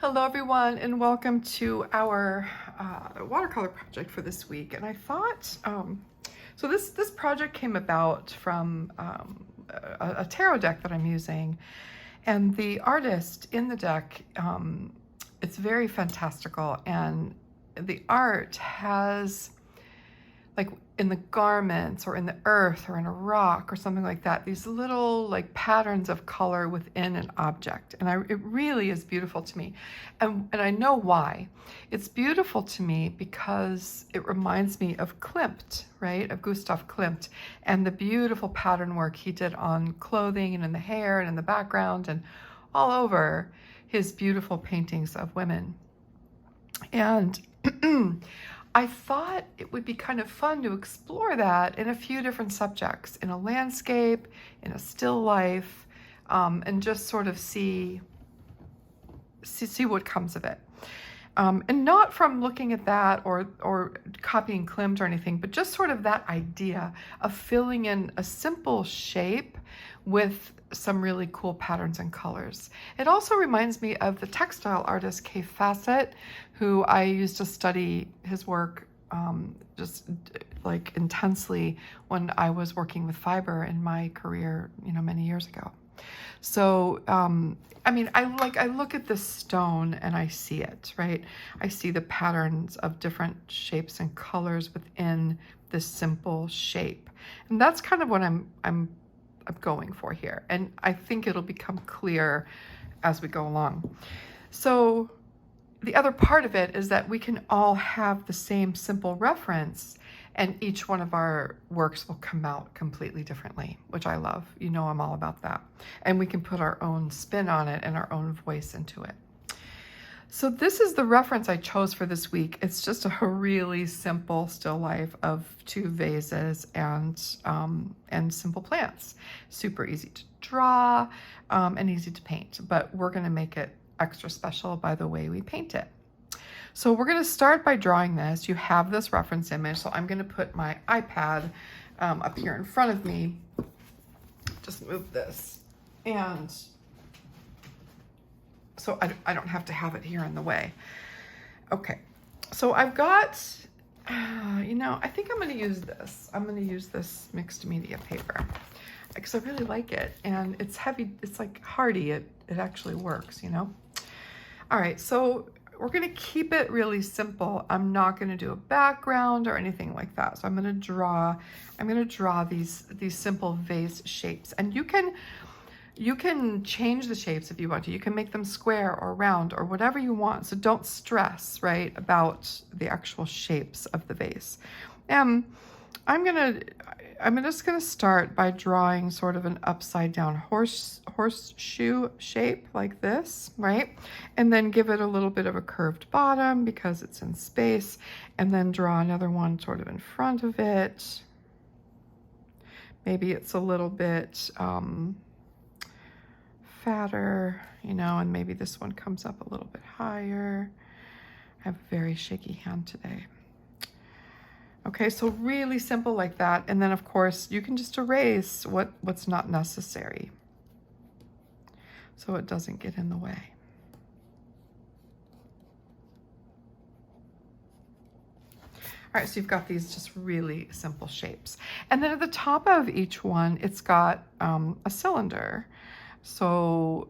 Hello everyone, and welcome to our watercolor project for this week. And I thought, so this project came about from a tarot deck that I'm using, and the artist in the deck, it's very fantastical, and the art has, like, in the garments or in the earth or in a rock or something like that, these little like patterns of color within an object. And it really is beautiful to me. And I know why. It's beautiful to me because it reminds me of Klimt, right? Of Gustav Klimt, and the beautiful pattern work he did on clothing and in the hair and in the background and all over his beautiful paintings of women. And I thought it would be kind of fun to explore that in a few different subjects, in a landscape, in a still life, and just sort of see what comes of it. And not from looking at that or copying Klimt or anything, but just sort of that idea of filling in a simple shape with some really cool patterns and colors. It also reminds me of the textile artist Kay Fassett, who I used to study his work just like intensely when I was working with fiber in my career, many years ago. So, I mean, I look at this stone and I see it, right? I see the patterns of different shapes and colors within this simple shape. And that's kind of what I'm going for here. And I think it'll become clear as we go along. So the other part of it is that we can all have the same simple reference, and each one of our works will come out completely differently, which I love. I'm all about that. And we can put our own spin on it and our own voice into it. So this is the reference I chose for this week. It's just a really simple still life of two vases and simple plants. Super easy to draw and easy to paint, but we're gonna make it extra special by the way we paint it. So we're gonna start by drawing this. You have this reference image, so I'm gonna put my iPad up here in front of me. Just move this. And so I don't have to have it here in the way. Okay, so I've got, I think I'm gonna use this. I'm gonna use this mixed media paper because I really like it, and it's heavy, it's like hardy, it actually works, All right, so we're gonna keep it really simple. I'm not gonna do a background or anything like that. So I'm gonna draw these simple vase shapes, and you can change the shapes if you want to. You can make them square or round or whatever you want. So don't stress, right, about the actual shapes of the vase. I'm just gonna start by drawing sort of an upside down horseshoe shape like this, right? And then give it a little bit of a curved bottom because it's in space, and then draw another one sort of in front of it. Maybe it's a little bit fatter, and maybe this one comes up a little bit higher. I have a very shaky hand today. Okay, so really simple like that. And then of course you can just erase what's not necessary so it doesn't get in the way. All right, so you've got these just really simple shapes. And then at the top of each one, it's got a cylinder. So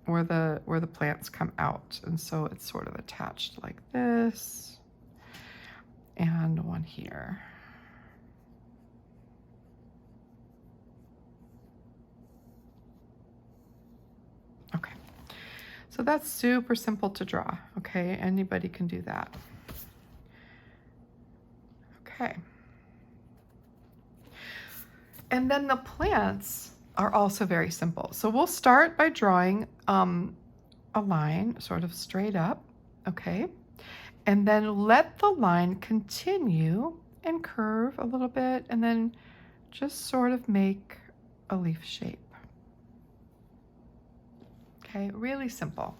where the plants come out. And so it's sort of attached like this. And one here. Okay, so that's super simple to draw, okay? Anybody can do that. Okay. And then the plants are also very simple. So we'll start by drawing a line sort of straight up, okay? And then let the line continue and curve a little bit, and then just sort of make a leaf shape. Okay, really simple.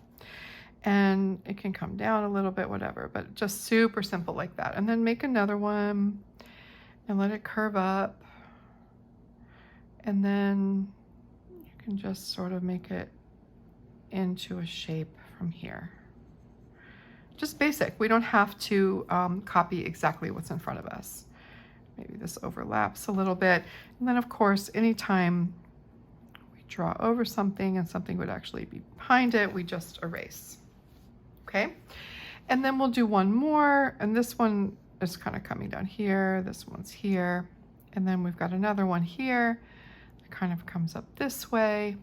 And it can come down a little bit, whatever, but just super simple like that. And then make another one and let it curve up. And then you can just sort of make it into a shape from here. Just basic. We don't have to copy exactly what's in front of us. Maybe this overlaps a little bit. And then of course, anytime we draw over something and something would actually be behind it, we just erase. Okay? And then we'll do one more, and this one is kind of coming down here, this one's here, and then we've got another one here that kind of comes up this way,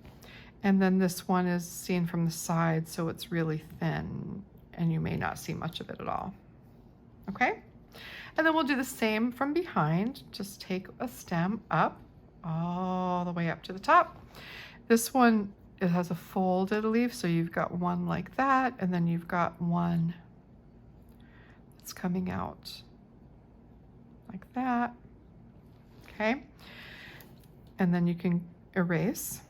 and then this one is seen from the side, so it's really thin, and you may not see much of it at all. Okay? And then we'll do the same from behind. Just take a stem up, all the way up to the top. This one, it has a folded leaf, so you've got one like that, and then you've got one that's coming out like that. Okay? And then you can erase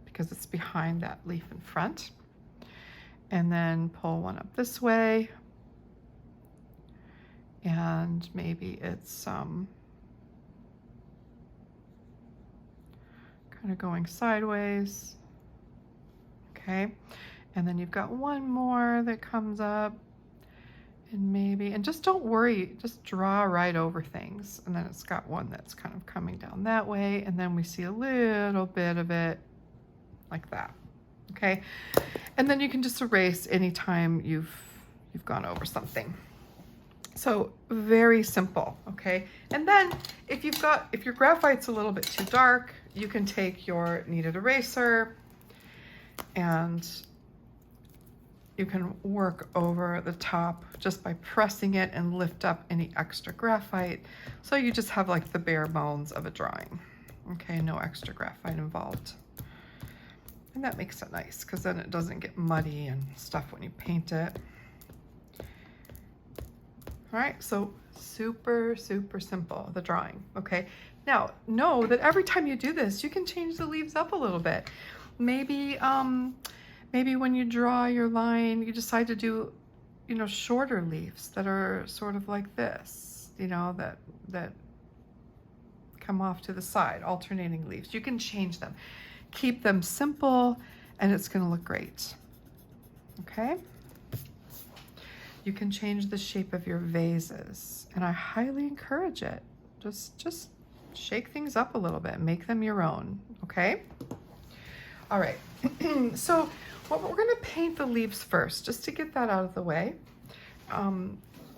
because it's behind that leaf in front. And then pull one up this way. And maybe it's kind of going sideways. Okay, and then you've got one more that comes up, and maybe, and just don't worry, just draw right over things. And then it's got one that's kind of coming down that way, and then we see a little bit of it like that. Okay, and then you can just erase anytime you've gone over something. So very simple, okay? And then if your graphite's a little bit too dark, you can take your kneaded eraser and you can work over the top just by pressing it and lift up any extra graphite. So you just have like the bare bones of a drawing. Okay, no extra graphite involved. And that makes it nice because then it doesn't get muddy and stuff when you paint it. All right, so super, super simple, the drawing, okay? Now, know that every time you do this, you can change the leaves up a little bit. Maybe when you draw your line, you decide to do, shorter leaves that are sort of like this, that come off to the side, alternating leaves. You can change them. Keep them simple, and it's gonna look great, okay? You can change the shape of your vases, and I highly encourage it. Just shake things up a little bit, make them your own, okay? All right, so we're gonna paint the leaves first, just to get that out of the way.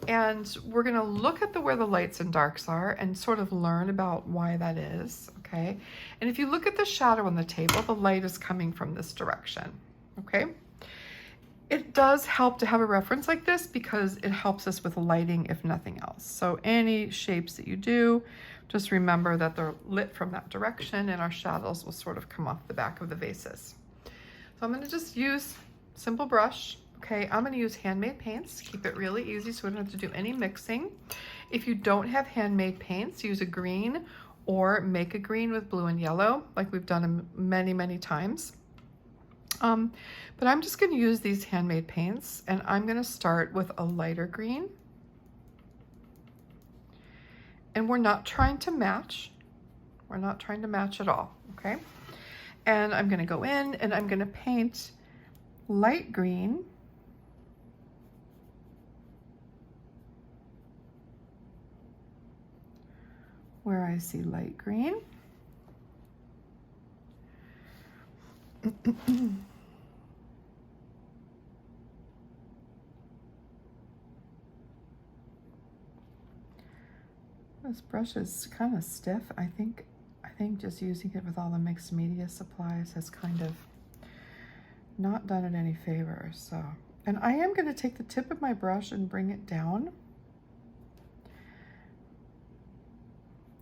And we're gonna look at where the lights and darks are and sort of learn about why that is, okay? And if you look at the shadow on the table, the light is coming from this direction, okay? It does help to have a reference like this because it helps us with lighting if nothing else. So any shapes that you do, just remember that they're lit from that direction and our shadows will sort of come off the back of the vases. So I'm gonna just use simple brush. Okay, I'm gonna use handmade paints, keep it really easy so we don't have to do any mixing. If you don't have handmade paints, use a green or make a green with blue and yellow like we've done many, many times. But I'm just gonna use these handmade paints and I'm gonna start with a lighter green. And we're not trying to match. We're not trying to match at all, okay? And I'm gonna go in and I'm gonna paint light green. Where I see light green. This brush is kind of stiff. I think just using it with all the mixed media supplies has kind of not done it any favors. So, and I am going to take the tip of my brush and bring it down.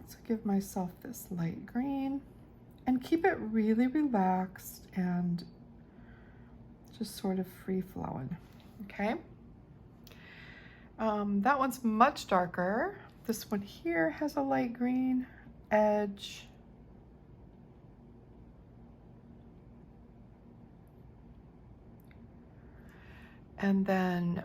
So give myself this light green and keep it really relaxed and just sort of free flowing. Okay. That one's much darker. This one here has a light green edge. And then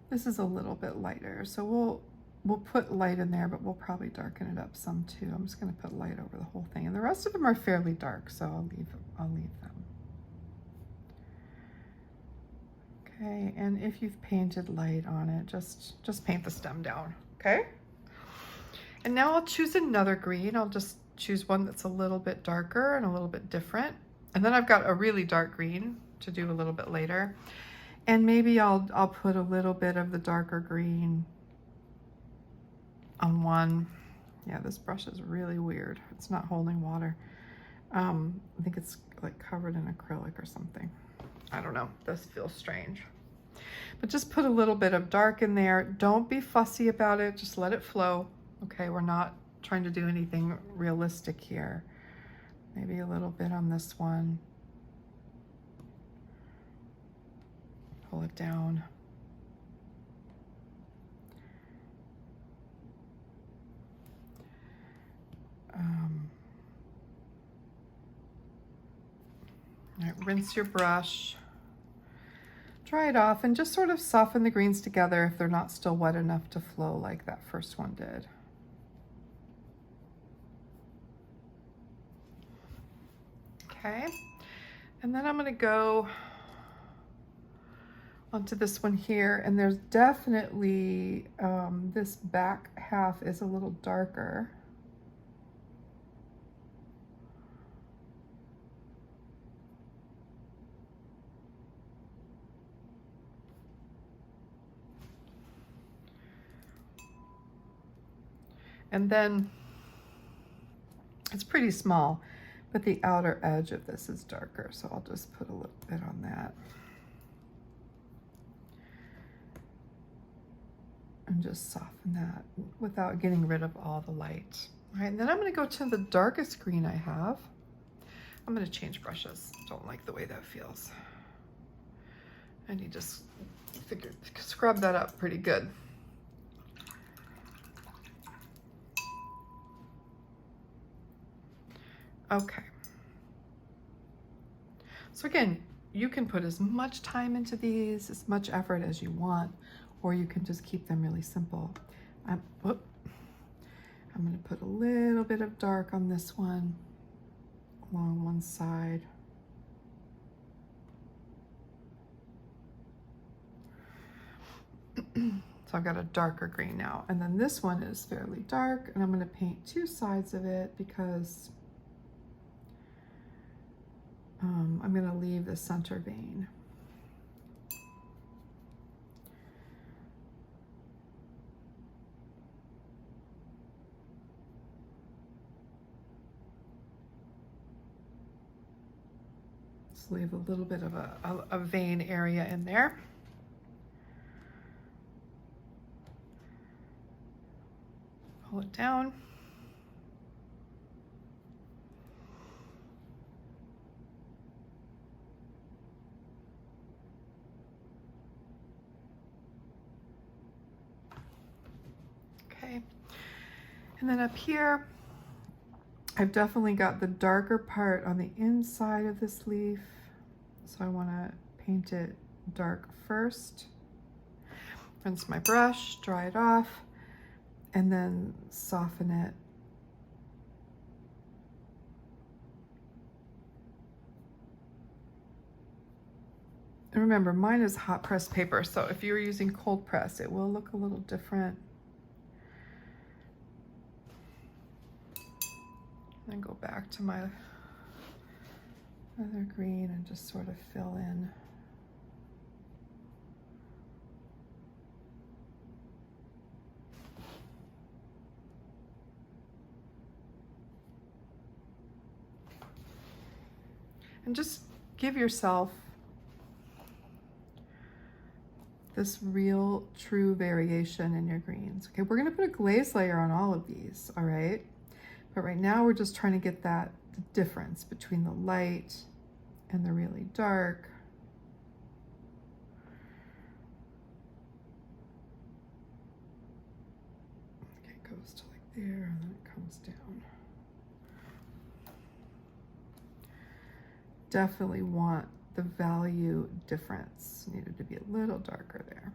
this is a little bit lighter. So we'll put light in there, but we'll probably darken it up some too. I'm just going to put light over the whole thing, and the rest of them are fairly dark, so I'll leave them. Okay, and if you've painted light on it, just paint the stem down, okay? And now I'll choose another green. I'll just choose one that's a little bit darker and a little bit different. And then I've got a really dark green to do a little bit later. And maybe I'll put a little bit of the darker green on one. Yeah, this brush is really weird. It's not holding water. I think it's like covered in acrylic or something. I don't know, this feels strange. But just put a little bit of dark in there. Don't be fussy about it, just let it flow. Okay, we're not trying to do anything realistic here. Maybe a little bit on this one. Pull it down. All right, rinse your brush, dry it off, and just sort of soften the greens together if they're not still wet enough to flow like that first one did. Okay, and then I'm going to go onto this one here, and there's definitely this back half is a little darker. And then it's pretty small, but the outer edge of this is darker, so I'll just put a little bit on that. And just soften that without getting rid of all the light. All right, and then I'm going to go to the darkest green I have. I'm going to change brushes. Don't like the way that feels. I need to scrub that up pretty good. Okay. So again, you can put as much time into these, as much effort as you want, or you can just keep them really simple. I'm going to put a little bit of dark on this one along one side. So I've got a darker green now. And then this one is fairly dark, and I'm going to paint two sides of it because I'm going to leave the center vein. Just leave a little bit of a vein area in there. Pull it down. Okay, and then up here, I've definitely got the darker part on the inside of this leaf, so I want to paint it dark first. Rinse my brush, dry it off, and then soften it. And remember, mine is hot press paper, so if you're using cold press, it will look a little different. Then go back to my other green and just sort of fill in. And just give yourself this real, true variation in your greens. Okay, we're gonna put a glaze layer on all of these, all right? But right now we're just trying to get the difference between the light and the really dark. Okay, it goes to like there and then it comes down. Definitely want the value difference. Needed to be a little darker there.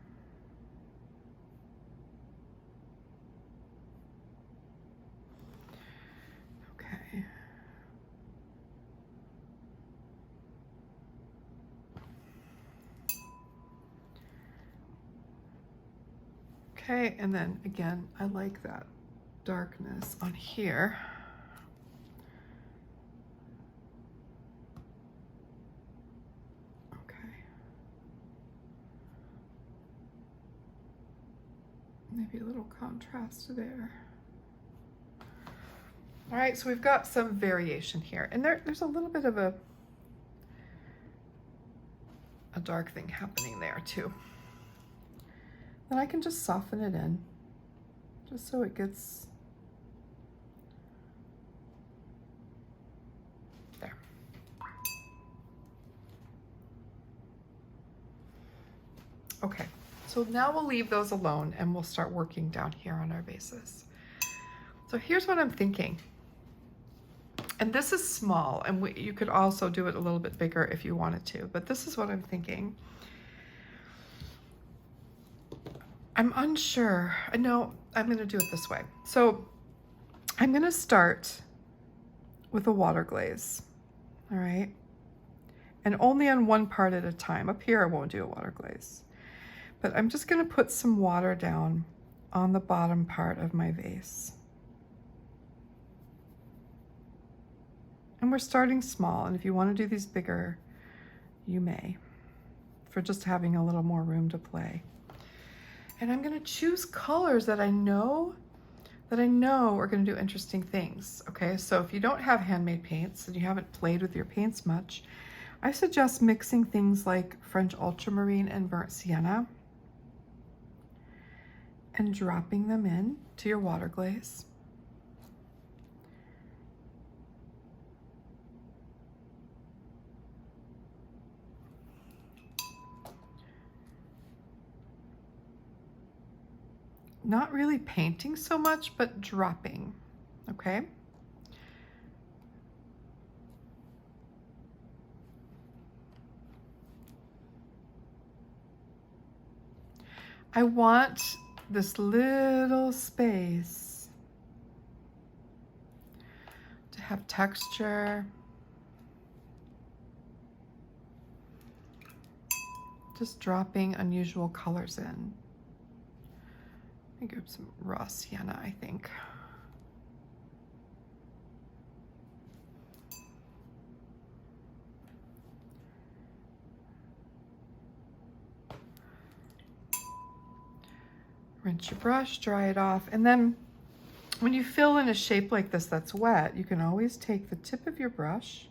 Okay, and then again, I like that darkness on here. Okay. Maybe a little contrast there. All right, so we've got some variation here, and there's a little bit of a dark thing happening there too. Then I can just soften it in, just so it gets there. Okay, so now we'll leave those alone and we'll start working down here on our vases. So here's what I'm thinking. And this is small, and you could also do it a little bit bigger if you wanted to, but this is what I'm thinking. I'm unsure. I know I'm going to do it this way. So I'm going to start with a water glaze, all right? And only on one part at a time. Up here I won't do a water glaze. But I'm just going to put some water down on the bottom part of my vase. And we're starting small, and if you want to do these bigger, you may, for just having a little more room to play. And I'm going to choose colors that I know are going to do interesting things. Okay, so if you don't have handmade paints and you haven't played with your paints much, I suggest mixing things like French ultramarine and burnt sienna and dropping them in to your water glaze. Not really painting so much, but dropping, okay? I want this little space to have texture. Just dropping unusual colors in. I grab some raw sienna, I think. Rinse your brush, dry it off, and then when you fill in a shape like this that's wet, you can always take the tip of your brush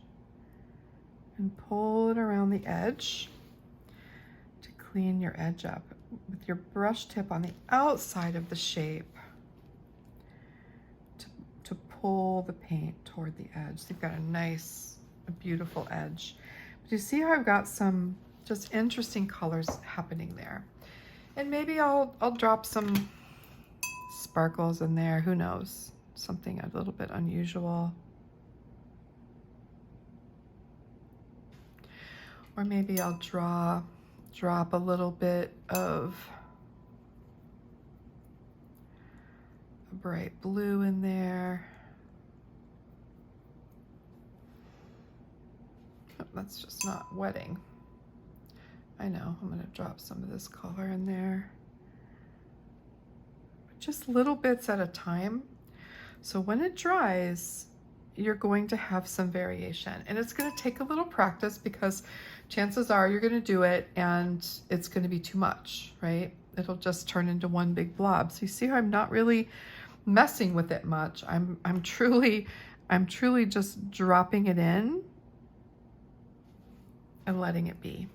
and pull it around the edge to clean your edge up with your brush tip on the outside of the shape to pull the paint toward the edge. So you've got a nice, a beautiful edge. But you see how I've got some just interesting colors happening there. And maybe I'll drop some sparkles in there, who knows, something a little bit unusual. Or maybe I'll drop a little bit of a bright blue in there. Oh, that's just not wetting. I know, I'm gonna drop some of this color in there. Just little bits at a time. So when it dries, you're going to have some variation, and it's going to take a little practice because chances are you're going to do it and it's going to be too much, right? It'll just turn into one big blob. So you see how I'm not really messing with it much. I'm truly just dropping it in and letting it be.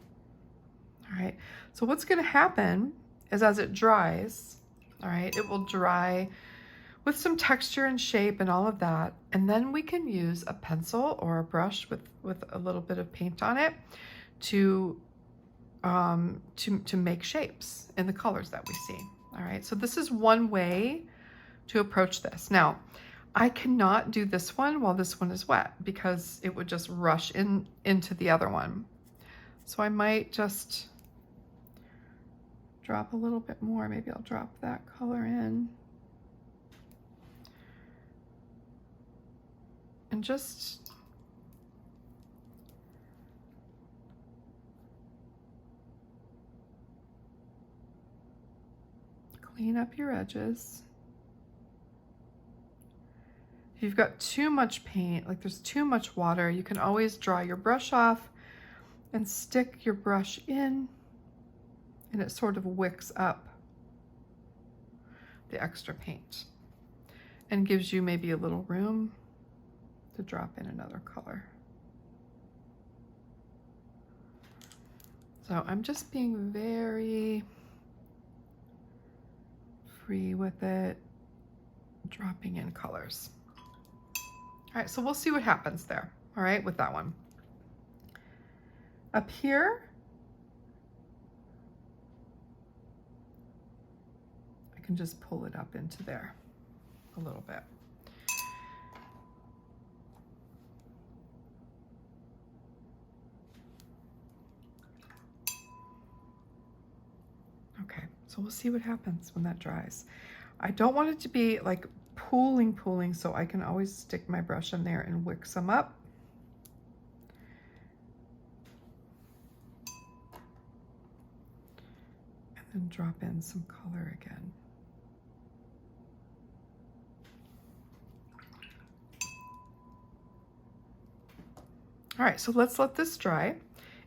All right. So what's going to happen is as it dries, all right, it will dry with some texture and shape and all of that. And then we can use a pencil or a brush with a little bit of paint on it to make shapes in the colors that we see. All right, so this is one way to approach this. Now, I cannot do this one while this one is wet because it would just rush into the other one. So I might just drop a little bit more. Maybe I'll drop that color in. And just clean up your edges. If you've got too much paint, like there's too much water, you can always dry your brush off and stick your brush in, and it sort of wicks up the extra paint and gives you maybe a little room to drop in another color. So I'm just being very free with it, dropping in colors. All right, so we'll see what happens there, all right, with that one. Up here, I can just pull it up into there a little bit. Okay, so we'll see what happens when that dries. I don't want it to be like pooling, so I can always stick my brush in there and wick some up. And then drop in some color again. All right, so let's let this dry.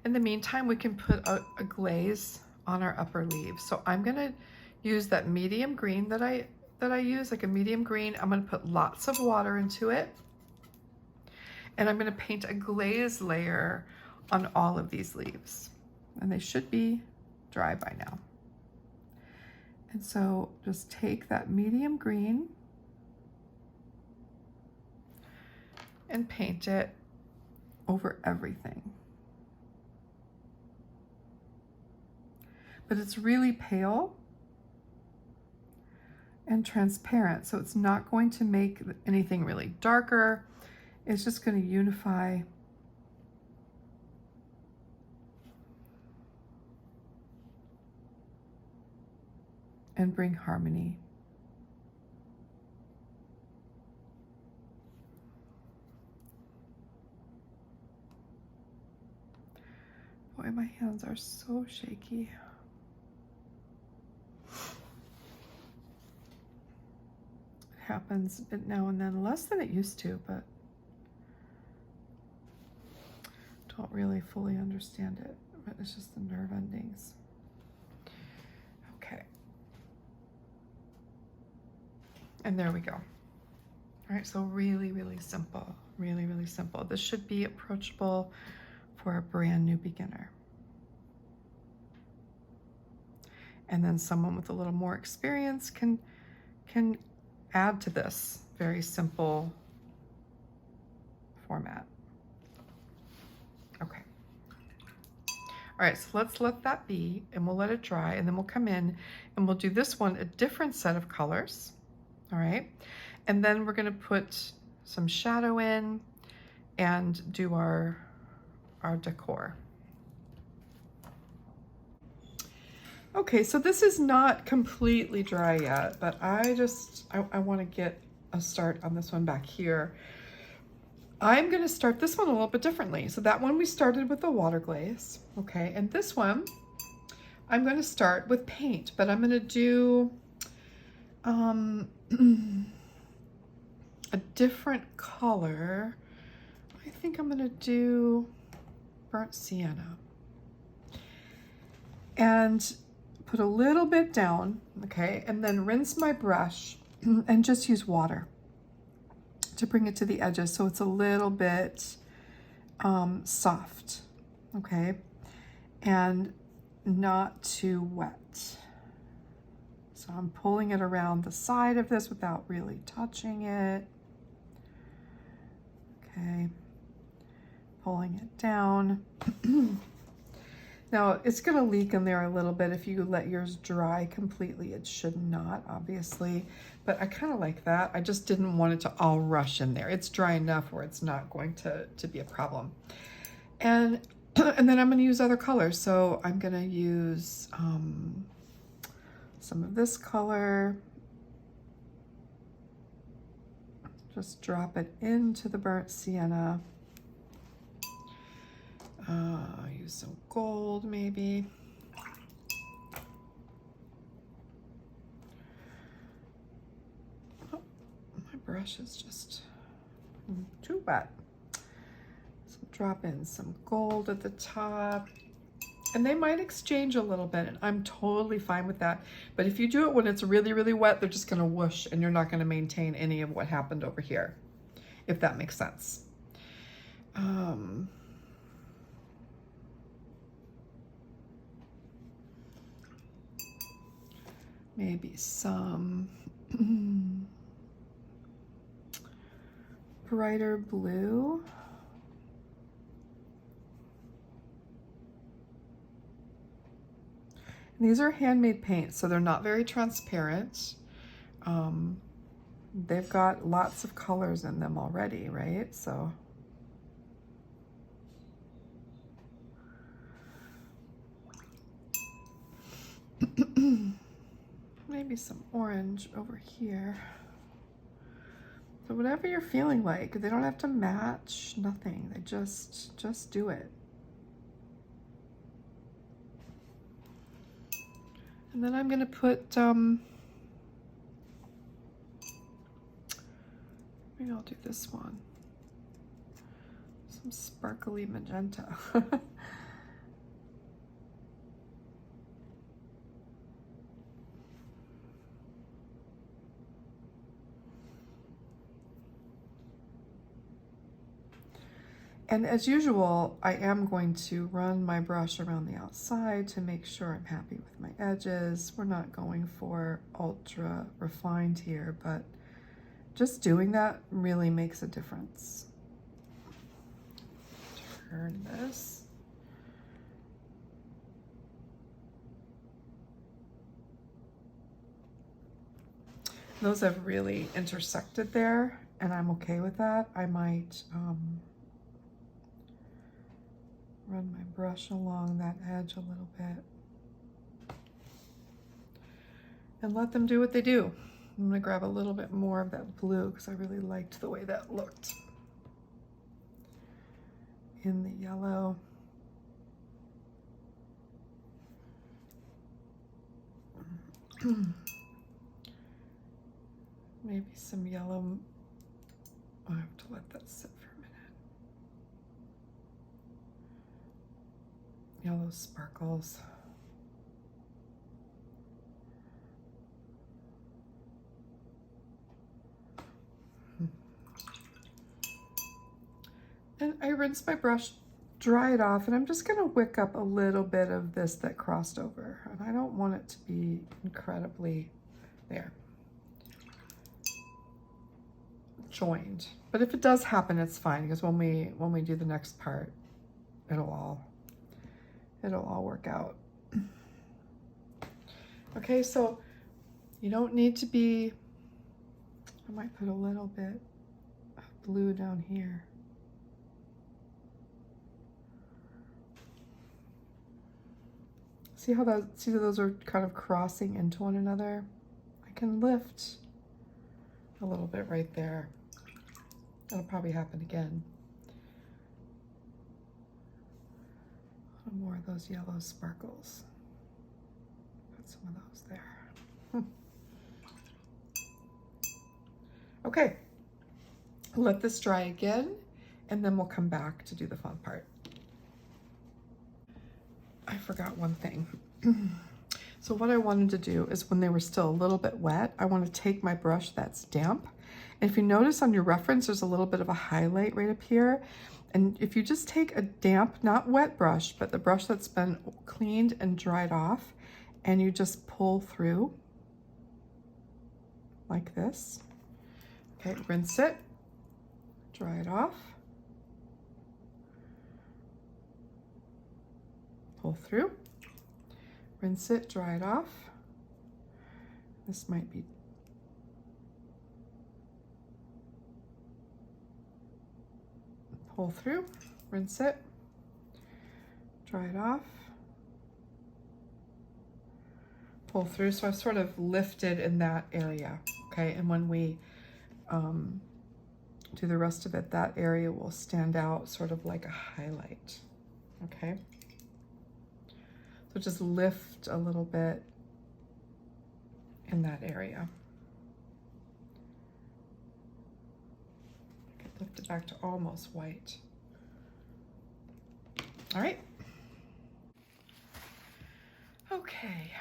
In the meantime, we can put a glaze on our upper leaves. So I'm gonna use that medium green that I use, like a medium green. I'm gonna put lots of water into it. And I'm gonna paint a glaze layer on all of these leaves. And they should be dry by now. And so just take that medium green and paint it over everything. But it's really pale and transparent, so it's not going to make anything really darker. It's just going to unify and bring harmony. Boy, my hands are so shaky. It happens now and then, less than it used to, but don't really fully understand it. But it's just the nerve endings. Okay. And there we go. All right, so really, really simple. Really, really simple. This should be approachable for a brand new beginner. And then someone with a little more experience can add to this very simple format. Okay. All right, so let's let that be, and we'll let it dry, and then we'll come in and we'll do this one a different set of colors. All right, and then we're gonna put some shadow in and do our decor. Okay, so this is not completely dry yet, but I want to get a start on this one back here. I'm going to start this one a little bit differently. So that one we started with the water glaze, okay, and this one I'm going to start with paint, but I'm going to do a different color. I think I'm going to do burnt sienna and put a little bit down, okay, and then rinse my brush and just use water to bring it to the edges so it's a little bit soft, okay, and not too wet. So I'm pulling it around the side of this without really touching it, okay, pulling it down. Now, it's going to leak in there a little bit if you let yours dry completely. It should not, obviously, but I kind of like that. I just didn't want it to all rush in there. It's dry enough where it's not going to be a problem. And then I'm going to use other colors. So I'm going to use some of this color. Just drop it into the burnt sienna. Use some gold maybe. brush is just too wet. So drop in some gold at the top. And they might exchange a little bit, and I'm totally fine with that. But if you do it when it's really, really wet, they're just gonna whoosh and you're not gonna maintain any of what happened over here, if that makes sense. Maybe some brighter blue. These are handmade paints, so they're not very transparent. They've got lots of colors in them already, right? So maybe some orange over here. So whatever you're feeling like, they don't have to match, nothing. They just do it. And then I'm gonna put, maybe I'll do this one. Some sparkly magenta. And as usual, I am going to run my brush around the outside to make sure I'm happy with my edges. We're not going for ultra refined here, but just doing that really makes a difference. Turn this. Those have really intersected there, and I'm okay with that. I might run my brush along that edge a little bit and let them do what they do. I'm gonna grab a little bit more of that blue because I really liked the way that looked in the yellow. Maybe some yellow. I have to let that sit for a minute. Yellow sparkles. And I rinse my brush, dry it off, and I'm just gonna wick up a little bit of this that crossed over. And I don't want it to be incredibly there, joined. But if it does happen, it's fine, because when we do the next part, it'll all work out. Okay, so you don't need to be, I might put a little bit of blue down here. See how those are kind of crossing into one another? I can lift a little bit right there. That'll probably happen again. A little more of those yellow sparkles. Put some of those there. Okay, let this dry again, and then we'll come back to do the fun part. I forgot one thing. So what I wanted to do is, when they were still a little bit wet, I want to take my brush that's damp. And if you notice on your reference, there's a little bit of a highlight right up here. And if you just take a damp, not wet brush, but the brush that's been cleaned and dried off, and you just pull through like this. Okay, rinse it, dry it off, pull through, rinse it, dry it off. This might be pull through, rinse it, dry it off, pull through. So I've sort of lifted in that area, okay? And when we do the rest of it, that area will stand out sort of like a highlight, okay? So just lift a little bit in that area. Lift it back to almost white. All right. Okay.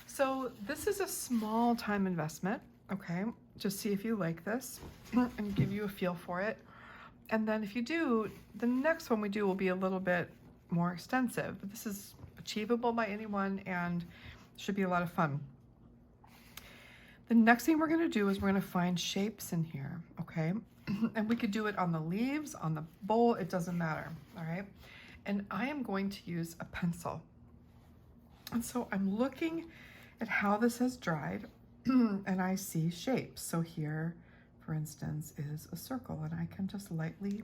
So this is a small time investment, okay? Just see if you like this and give you a feel for it. And then if you do, the next one we do will be a little bit more extensive. But this is achievable by anyone and should be a lot of fun. The next thing we're gonna do is we're gonna find shapes in here, okay? And we could do it on the leaves, on the bowl, it doesn't matter, all right? And I am going to use a pencil. And so I'm looking at how this has dried and I see shapes. So here, for instance, is a circle and I can just lightly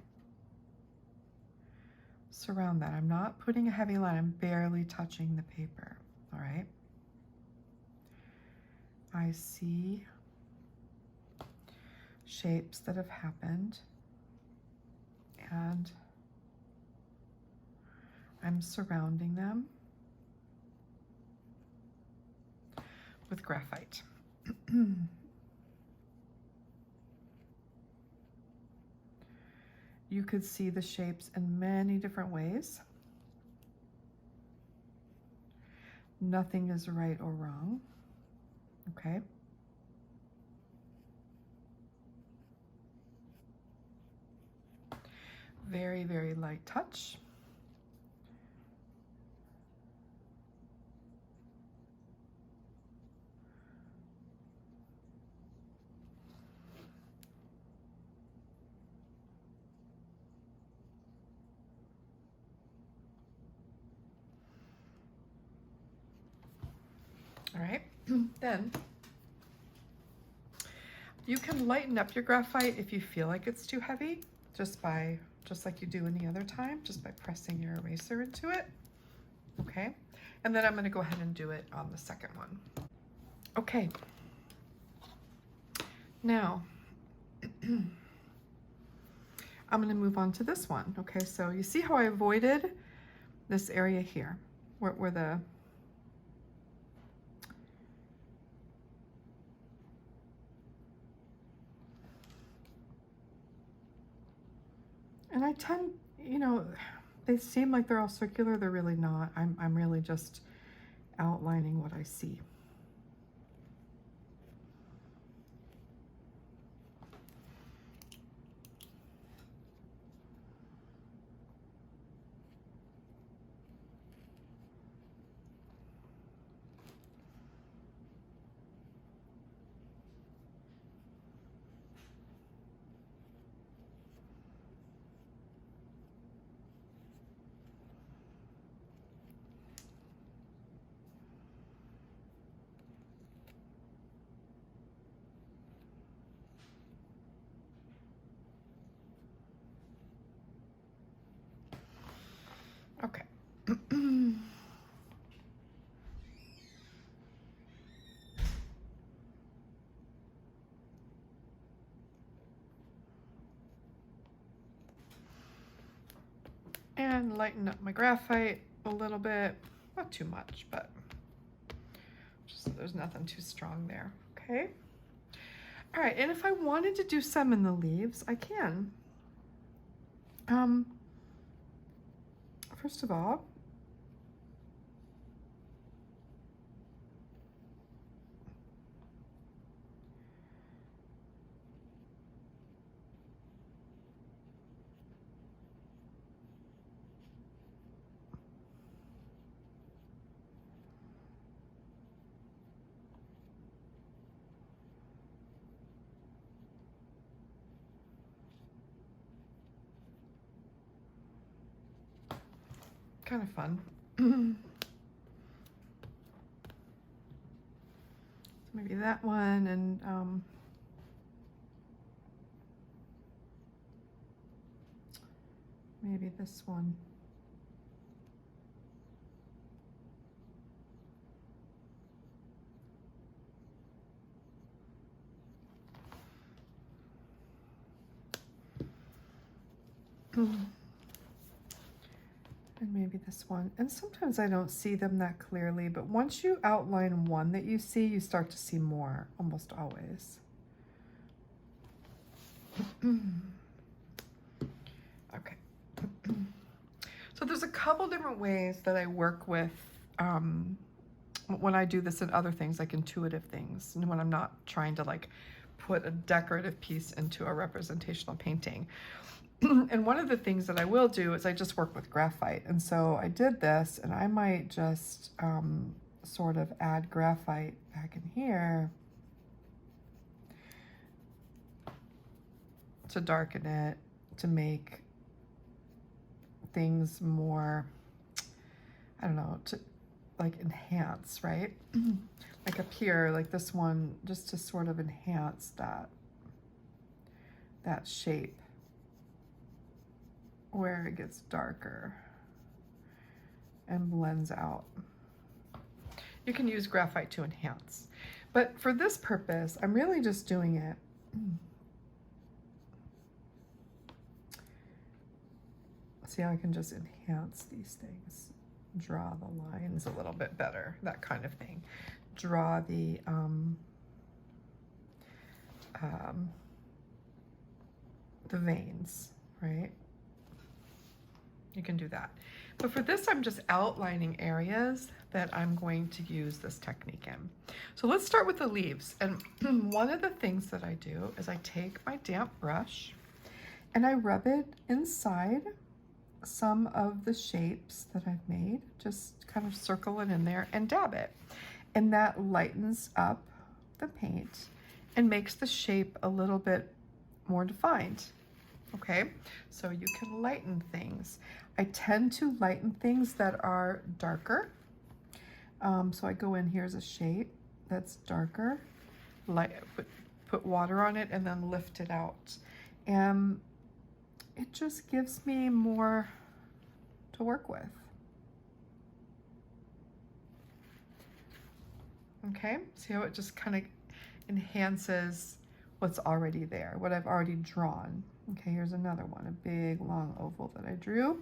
surround that. I'm not putting a heavy line, I'm barely touching the paper, all right? I see shapes that have happened and I'm surrounding them with graphite. You could see the shapes in many different ways. Nothing is right or wrong, okay? Very, very light touch. All right, then you can lighten up your graphite if you feel like it's too heavy, just like you do any other time, just by pressing your eraser into it, okay? And then I'm gonna go ahead and do it on the second one. Okay, now I'm gonna move on to this one, okay? So you see how I avoided this area here, where the and I tend, you know, they seem like they're all circular, they're really not. I'm really just outlining what I see. Okay. And lighten up my graphite a little bit, not too much, but just so there's nothing too strong there, okay? All right, and if I wanted to do some in the leaves, I can. First of all, kind of fun. Maybe that one, and maybe this one. And maybe this one. And sometimes I don't see them that clearly, but once you outline one that you see, you start to see more, almost always. Okay. So there's a couple different ways that I work with when I do this and other things, like intuitive things, and when I'm not trying to like put a decorative piece into a representational painting. And one of the things that I will do is I just work with graphite. And so I did this, and I might just sort of add graphite back in here to darken it, to make things more, I don't know, to like enhance, right? Like up here, like this one, just to sort of enhance that shape where it gets darker and blends out. You can use graphite to enhance, but for this purpose, I'm really just doing it see how I can just enhance these things, draw the lines a little bit better, that kind of thing. Draw the veins, right? You can do that. But for this, I'm just outlining areas that I'm going to use this technique in. So let's start with the leaves. And one of the things that I do is I take my damp brush and I rub it inside some of the shapes that I've made, just kind of circle it in there and dab it. And that lightens up the paint and makes the shape a little bit more defined. Okay, so you can lighten things. I tend to lighten things that are darker. So I go in, here's a shape that's darker, put water on it and then lift it out. And it just gives me more to work with. Okay, see how it just kind of enhances what's already there, what I've already drawn. Okay, here's another one, a big long oval that I drew.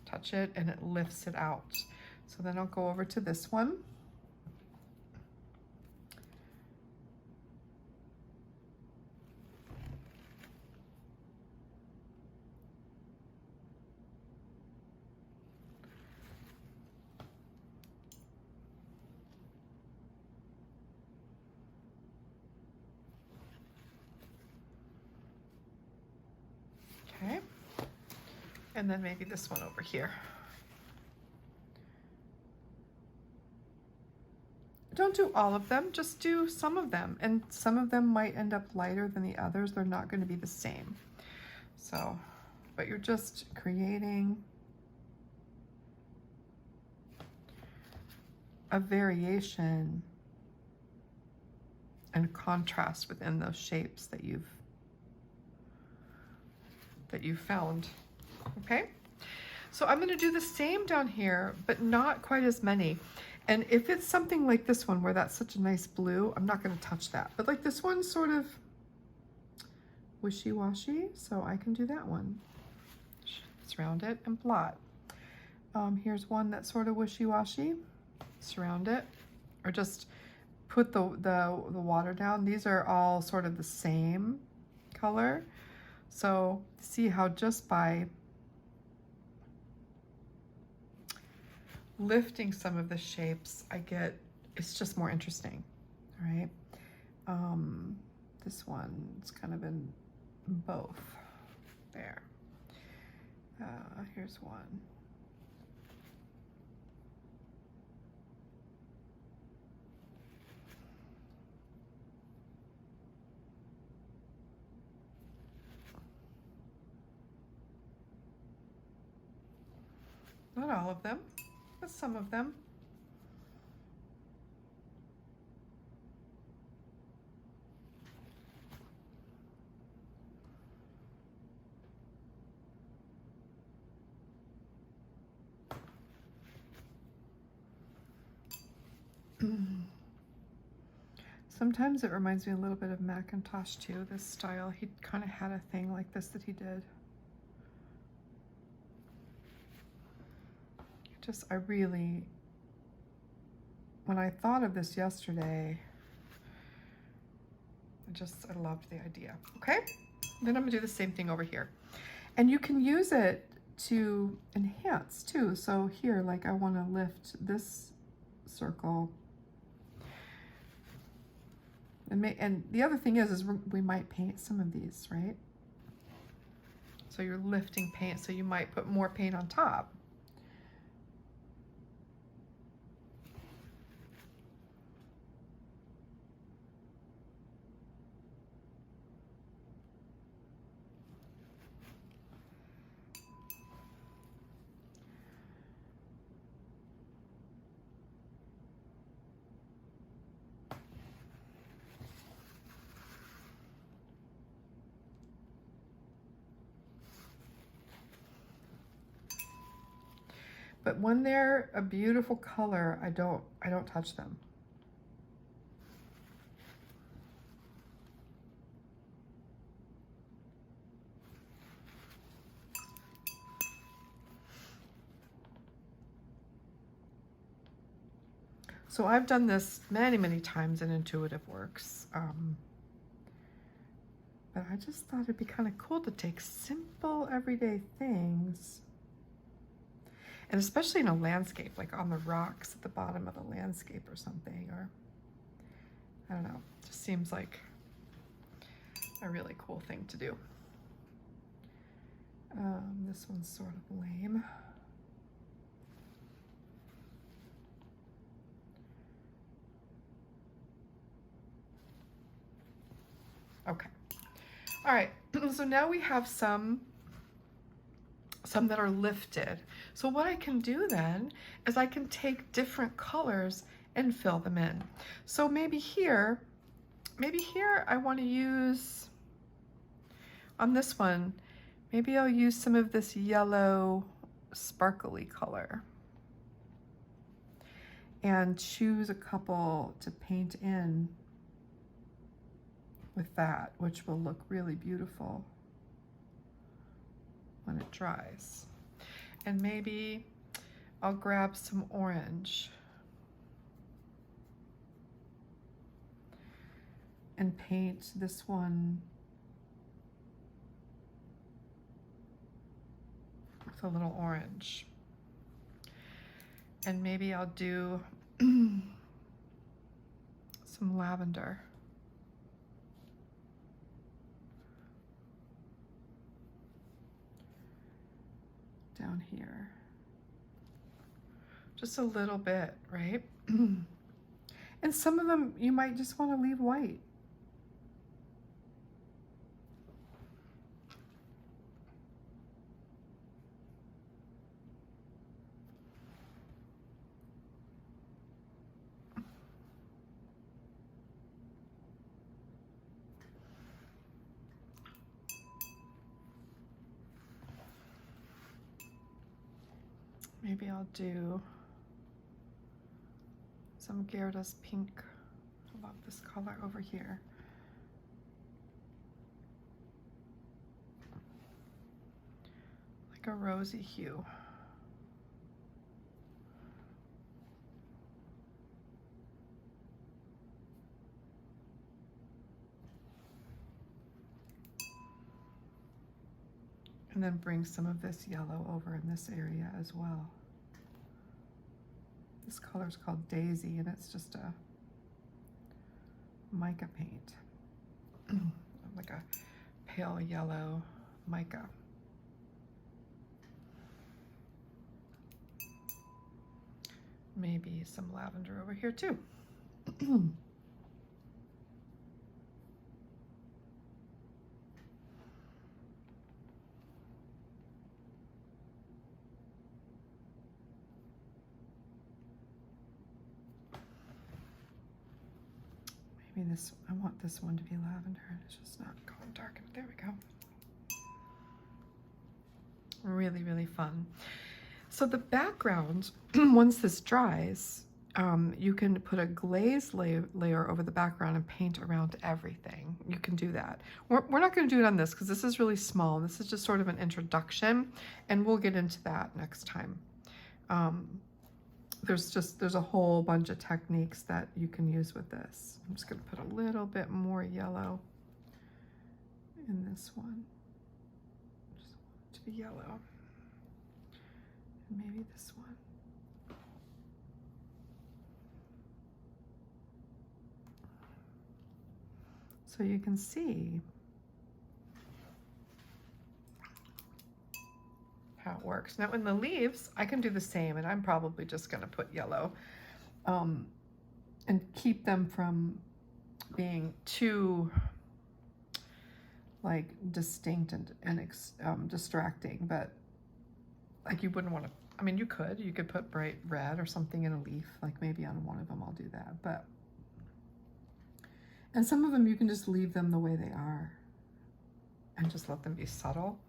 Touch it and it lifts it out. So then I'll go over to this one. Okay, and then maybe this one over here. Don't do all of them, just do some of them, and some of them might end up lighter than the others. They're not going to be the same. So, but you're just creating a variation and contrast within those shapes that you've found. Okay, so I'm going to do the same down here, but not quite as many. And if it's something like this one where that's such a nice blue, I'm not going to touch that. But like this one's sort of wishy-washy, so I can do that one. Surround it and blot. Here's one that's sort of wishy-washy. Surround it, or just put the water down. These are all sort of the same color. So see how just by lifting some of the shapes, it's just more interesting, all right? This one's kind of in both there. Here's one. Not all of them, but some of them. Sometimes it reminds me a little bit of Macintosh too, this style. He kind of had a thing like this that he did. When I thought of this yesterday, I loved the idea. Okay, then I'm gonna do the same thing over here. And you can use it to enhance too. So here, like I wanna lift this circle. And the other thing is we might paint some of these, right? So you're lifting paint, so you might put more paint on top. But when they're a beautiful color, I don't touch them. So I've done this many, many times in Intuitive Works. But I just thought it'd be kind of cool to take simple everyday things, and especially in a landscape, like on the rocks at the bottom of the landscape or something, or I don't know, just seems like a really cool thing to do. This one's sort of lame. Okay. All right, so now we have some that are lifted. So what I can do then is I can take different colors and fill them in. So maybe here I want to use, on this one, maybe I'll use some of this yellow sparkly color and choose a couple to paint in with that, which will look really beautiful when it dries. And maybe I'll grab some orange and paint this one with a little orange. And maybe I'll do some lavender. Down here. Just a little bit, right? And some of them you might just want to leave white. Maybe I'll do some Gerda's pink. I love this color over here. Like a rosy hue. And then bring some of this yellow over in this area as well. This color is called Daisy, and it's just a mica paint. Like a pale yellow mica. Maybe some lavender over here too. Maybe this, I want this one to be lavender, and it's just not going dark. There we go. Really, really fun. So the background, once this dries, you can put a glaze layer over the background and paint around everything. You can do that. We're not going to do it on this because this is really small. This is just sort of an introduction, and we'll get into that next time. there's a whole bunch of techniques that you can use with this. I'm just going to put a little bit more yellow in this one. Just want it to be yellow. And maybe this one. So you can see how it works. Now in the leaves, I can do the same, and I'm probably just going to put yellow and keep them from being too like distinct and distracting. But like you wouldn't want to, I mean, you could put bright red or something in a leaf, like maybe on one of them I'll do that. But and some of them you can just leave them the way they are and just let them be subtle.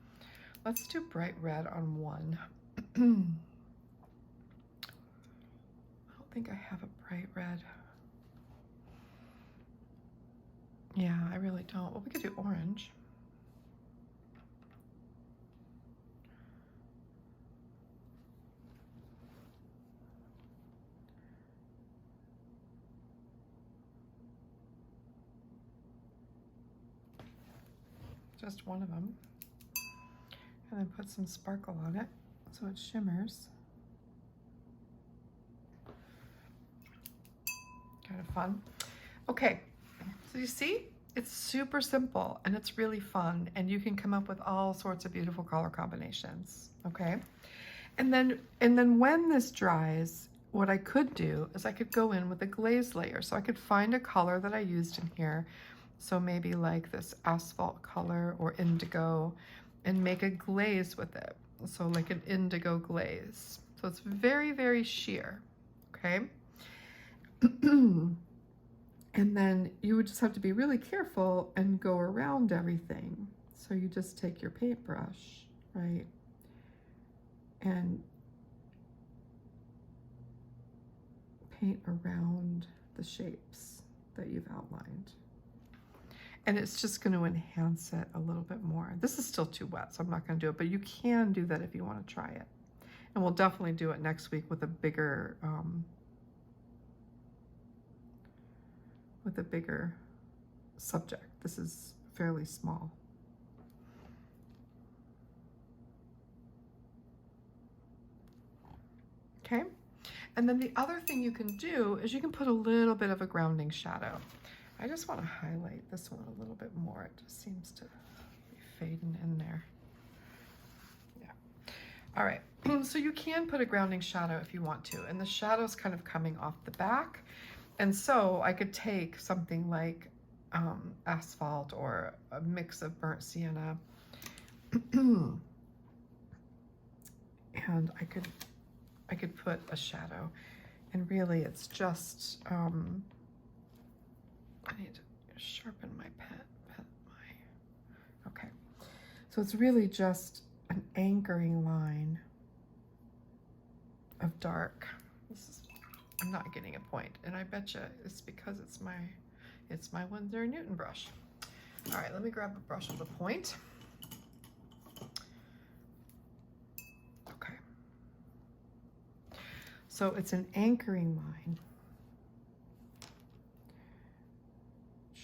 Let's do bright red on one. I don't think I have a bright red. Yeah, I really don't. Well, we could do orange. Just one of them. And then put some sparkle on it so it shimmers. Kind of fun. Okay, so you see, it's super simple and it's really fun, and you can come up with all sorts of beautiful color combinations. Okay, and then when this dries, what I could do is I could go in with a glaze layer. So I could find a color that I used in here, so maybe like this asphalt color or indigo, and make a glaze with it. So like an indigo glaze. So it's very, very sheer, okay? And then you would just have to be really careful and go around everything. So you just take your paintbrush, right? And paint around the shapes that you've outlined. And it's just going to enhance it a little bit more. This is still too wet, so I'm not going to do it, but you can do that if you want to try it. And we'll definitely do it next week with a bigger subject. This is fairly small. Okay, and then the other thing you can do is you can put a little bit of a grounding shadow. I just want to highlight this one a little bit more. It just seems to be fading in there. Yeah. All right. So you can put a grounding shadow if you want to, and the shadow's kind of coming off the back. And so I could take something like asphalt or a mix of burnt sienna, and I could put a shadow. And really, it's just I need to sharpen my pen. Okay. So it's really just an anchoring line of dark. I'm not getting a point, and I bet you it's because it's my Winsor & Newton brush. All right, let me grab a brush with a point. Okay. So it's an anchoring line.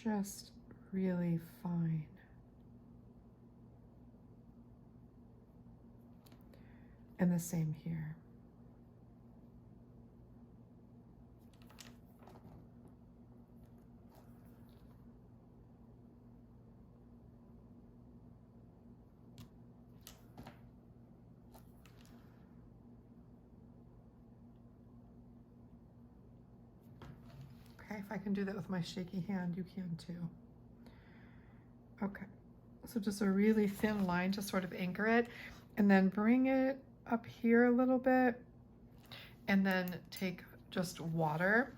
Just really fine. And the same here. Okay, if I can do that with my shaky hand, you can too. Okay, so just a really thin line to sort of anchor it, and then bring it up here a little bit, and then take just water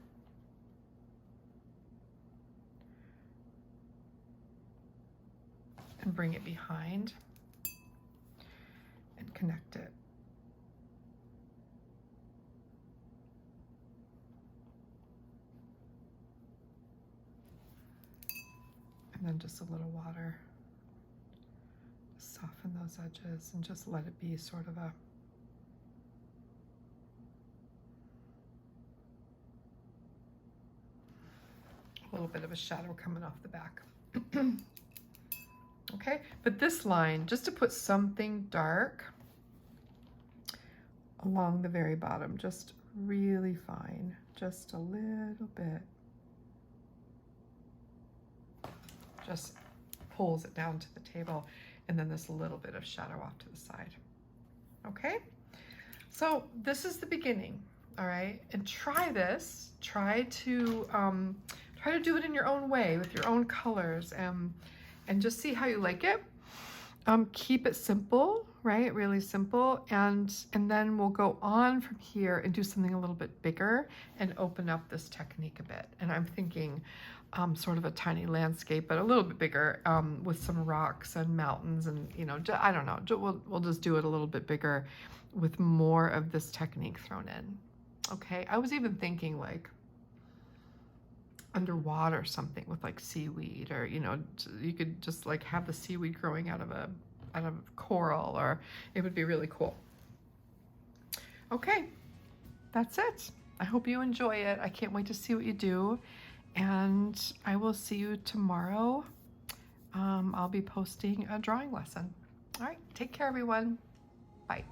and bring it behind and connect it. And then just a little water. Soften those edges and just let it be sort of a A little bit of a shadow coming off the back. Okay, but this line, just to put something dark along the very bottom, just really fine, just a little bit. Just pulls it down to the table, and then this little bit of shadow off to the side. Okay, so this is the beginning. All right, and try this. Try to do it in your own way with your own colors, and just see how you like it. Keep it simple, right? Really simple, and then we'll go on from here and do something a little bit bigger and open up this technique a bit. And I'm thinking sort of a tiny landscape, but a little bit bigger, with some rocks and mountains, and I don't know. We'll just do it a little bit bigger with more of this technique thrown in. Okay, I was even thinking like underwater something with like seaweed, or you could just like have the seaweed growing out of coral, or it would be really cool. Okay, that's it. I hope you enjoy it. I can't wait to see what you do, and I will see you tomorrow. I'll be posting a drawing lesson. All right, take care everyone. Bye.